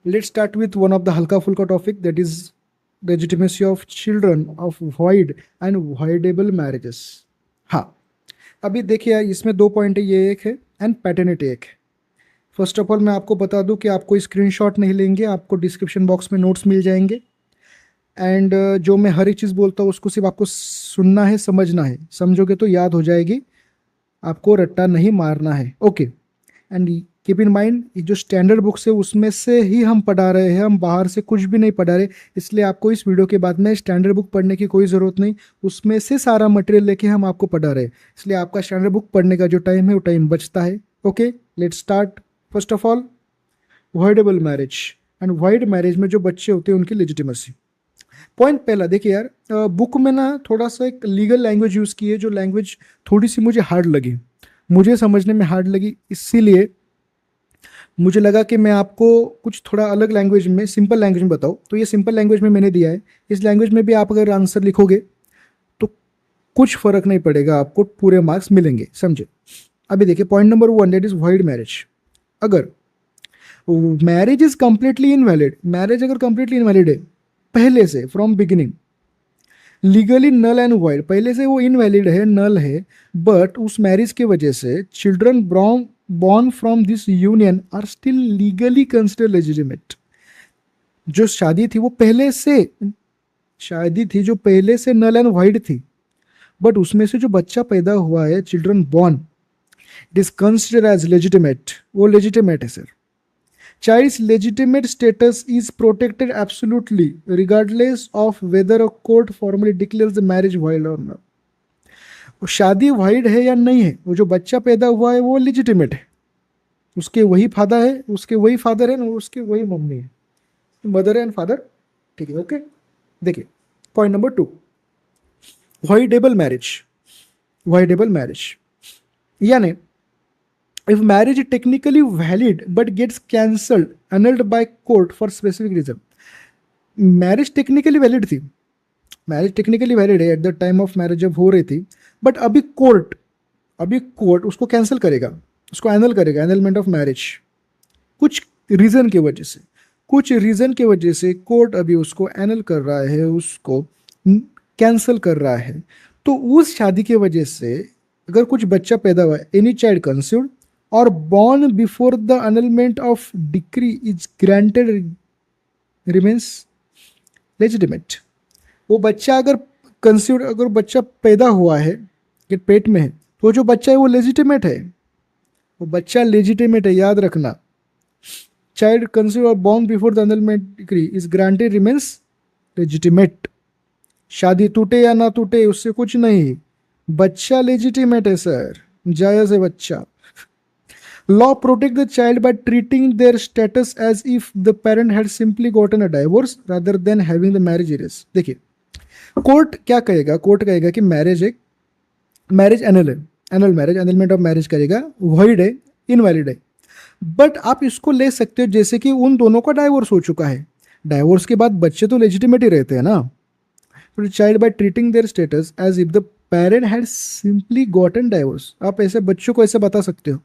Let's start with one of the halka fulka topic, that is legitimacy of children of void and voidable marriages. हाँ, अभी देखिए यार, इसमें दो point है, ये एक है एंड पैटर्निटी एक है. फर्स्ट ऑफ ऑल मैं आपको बता दूं कि आपको स्क्रीनशॉट नहीं लेंगे, आपको डिस्क्रिप्शन बॉक्स में नोट्स मिल जाएंगे. एंड जो मैं हर एक चीज़ बोलता हूँ उसको सिर्फ आपको सुनना है, समझना है. समझोगे तो याद हो जाएगी, आपको रट्टा नहीं मारना है. Okay. And keep in mind, जो स्टैंडर्ड बुक्स है उसमें से ही हम पढ़ा रहे हैं, हम बाहर से कुछ भी नहीं पढ़ा रहे. इसलिए आपको इस वीडियो के बाद में स्टैंडर्ड बुक पढ़ने की कोई ज़रूरत नहीं, उसमें से सारा मटेरियल लेके हम आपको पढ़ा रहे हैं. इसलिए आपका स्टैंडर्ड बुक पढ़ने का जो टाइम है वो टाइम बचता है. Okay, let's start. First of all, voidable marriage and void marriage में जो बच्चे होते हैं उनकी लेजिटिमेसी. पॉइंट पहला देखिए यार, बुक में ना थोड़ा सा एक लीगल लैंग्वेज यूज़ की है, जो लैंग्वेज थोड़ी सी मुझे हार्ड लगी, मुझे समझने में हार्ड लगी. इसीलिए मुझे लगा कि मैं आपको कुछ थोड़ा अलग लैंग्वेज में, सिंपल लैंग्वेज में बताऊँ. तो ये सिंपल लैंग्वेज में मैंने दिया है. इस लैंग्वेज में भी आप अगर आंसर लिखोगे तो कुछ फ़र्क नहीं पड़ेगा, आपको पूरे मार्क्स मिलेंगे. समझे? अभी देखिए point number 1, that is void marriage. अगर marriage is completely invalid, marriage अगर कम्प्लीटली इनवैलिड है पहले से, from beginning, legally null and void, पहले से वो इनवैलिड है, नल है, बट उस मैरिज के वजह से children born from this union are still legally considered legitimate. जो शादी थी वो पहले से, शादी थी जो पहले से नल एंड वाइड थी, बट उसमें से जो बच्चा पैदा हुआ है, children born, it is considered as legitimate. वो लेजिटिमेट है sir. Child's legitimate status is protected absolutely, regardless of whether a court formally declares the marriage void or not. वो शादी वाइड है या नहीं है, वो जो बच्चा पैदा हुआ है वो लेजिटिमेट है. उसके वही फादर है, उसके वही फादर है, उसके वही मम्मी है, मदर एंड फादर. ठीक है, ओके. देखिए point number 2, voidable marriage. Voidable marriage यानी if marriage is technically valid but gets cancelled, annulled by court for specific reason. Marriage technically valid थी, मैरिज टेक्निकली वैलिड है at the time of marriage जब हो रही थी, but अभी court उसको cancel करेगा, उसको एनल करेगा, एनलमेंट ऑफ मैरिज. कुछ रीज़न की वजह से कोर्ट अभी उसको एनल कर रहा है, उसको कैंसिल कर रहा है. तो उस शादी की वजह से अगर कुछ बच्चा पैदा हुआ है, any child conceived or born before the annulment of decree is granted remains legitimate. वो बच्चा अगर कंसीव्ड, अगर बच्चा पैदा हुआ है कि पेट में है, तो जो बच्चा है वो लेजिटिमेट है, वो बच्चा लेजिटिमेट है, याद रखना. चाइल्ड कंसीव्ड और born before the annulment decree is granted remains legitimate. शादी टूटे या ना टूटे उससे कुछ नहीं, बच्चा लेजिटिमेट है सर, जायज़ है बच्चा. Law protect the child by treating their status as if the parent had simply gotten a divorce rather than having the marriage erased. देखिए कोर्ट क्या कहेगा, कोर्ट कहेगा कि मैरिज एनल है, anal marriage, annulment of marriage करेगा, void है, invalid है. But आप इसको ले सकते हो जैसे कि उन दोनों का डाइवोर्स हो चुका है. डाइवोर्स के बाद बच्चे तो लेजिटिमेट ही रहते हैं ना. तो child by treating their status as if the parent had simply gotten divorce. आप ऐसे बच्चों को ऐसे बता सकते हो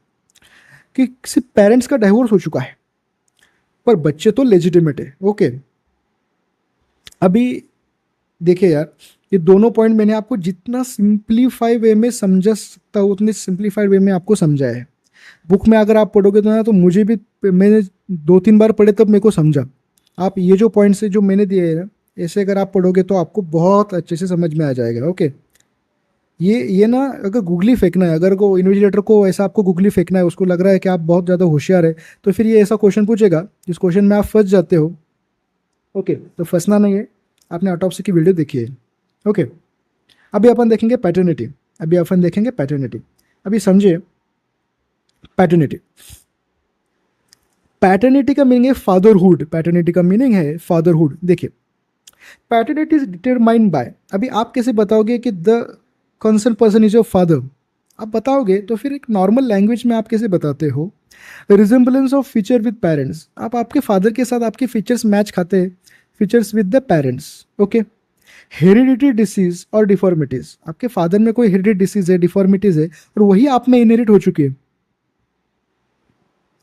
कि किसी पेरेंट्स का डाइवोर्स हो चुका है पर बच्चे तो लेजिटिमेट है. ओके. अभी देखिए यार, ये दोनों पॉइंट मैंने आपको जितना सिंप्लीफाई वे में समझा सकता हूँ उतने सिंप्लीफाइड वे में आपको समझाया है. बुक में अगर आप पढ़ोगे तो ना, तो मुझे भी, मैंने 2-3 बार पढ़े तब मेरे को समझा. आप ये जो पॉइंट्स है जो मैंने दिए है ना, ऐसे अगर आप पढ़ोगे तो आपको बहुत अच्छे से समझ में आ जाएगा. ओके. ये ना, अगर गूगली फेंकना है, अगर को इन्विजिलेटर को ऐसा आपको गूगली फेंकना है, उसको लग रहा है कि आप बहुत ज़्यादा होशियार है, तो फिर ये ऐसा क्वेश्चन पूछेगा जिस क्वेश्चन में आप फंस जाते हो. ओके, तो फंसना नहीं है, आपने ऑटोप्सी की वीडियो देखी है. ओके. अभी अपन देखेंगे पैटर्निटी. अभी समझिए पैटर्निटी का मीनिंग है फादरहुड. देखिए पैटर्निटी इज डिटरमाइंड बाय, अभी आप कैसे बताओगे कि the concern person is your father, आप बताओगे तो फिर एक नॉर्मल लैंग्वेज में आप कैसे बताते हो. Resemblance of feature with parents, आप आपके फादर के साथ आपके फीचर्स मैच खाते हैं, features with the parents. Okay. Heredity disease और डिफॉर्मिटीज, आपके फादर में कोई हेरिडिटी डिसीज है, डिफॉर्मिटीज है, और वही आप में इनहेरिट हो चुकी है.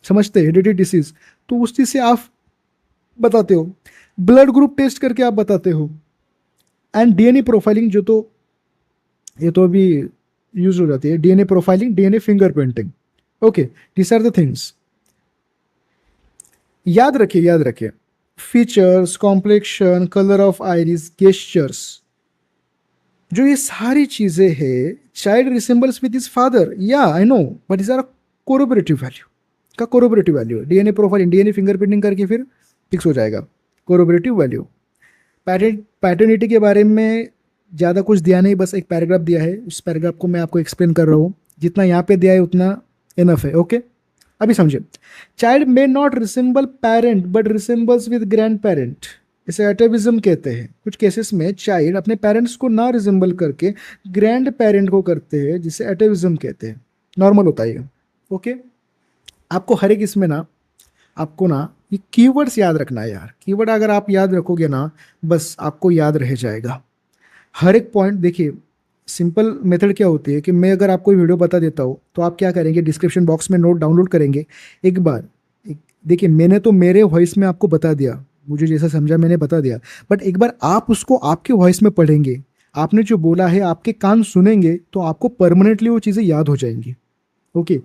समझते हैं हेरिडिटी डिसीज, तो उस चीज़ से आप बताते हो, ब्लड ग्रुप टेस्ट करके आप बताते हो, एंड डीएनए प्रोफाइलिंग, जो तो ये तो अभी यूज हो जाती है, DNA profiling, DNA fingerprinting. Okay, this are the things. याद रखिए, याद रखिए, features, complexion, colour of iris, gestures, जो ये सारी चीजें हैं, child resembles with his father, या I know, but is are corroborative value का कोरोबरेटिव वैल्यू है। डीएनए प्रोफाइल, डीएनए फिंगरप्रिंटिंग करके फिर फिक्स हो जाएगा कोरोबरेटिव वैल्यू। पैटर्निटी के बारे में ज़्यादा कुछ दिया नहीं, बस एक पैराग्राफ दिया है, उस पैराग्राफ को मैं आपको एक्सप्लेन कर रहा हूँ, जितना यहाँ पे दिया है उतना इनफ है। ओके, अभी समझे। Child may not resemble parent but resembles with grand parent, इसे एटेविज्म कहते हैं। कुछ केसेस में चाइल्ड अपने पेरेंट्स को ना रिसेंबल करके ग्रैंड पेरेंट को करते हैं, जिसे एटेविज्म कहते हैं। नॉर्मल होता है ये। ओके, आपको हर एक इसमें ना, आपको ना ये कीवर्ड्स याद रखना है यार। कीवर्ड अगर आप याद रखोगे ना, बस आपको याद रह जाएगा हर एक पॉइंट। देखिए, सिंपल मेथड क्या होती है कि मैं अगर आपको वीडियो बता देता हूँ तो आप क्या करेंगे, डिस्क्रिप्शन बॉक्स में नोट डाउनलोड करेंगे एक बार। देखिए, मैंने तो मेरे वॉइस में आपको बता दिया, मुझे जैसा समझा मैंने बता दिया, बट एक बार आप उसको आपके वॉइस में पढ़ेंगे, आपने जो बोला है आपके कान सुनेंगे, तो आपको परमानेंटली वो चीज़ें याद हो जाएंगी। ओके,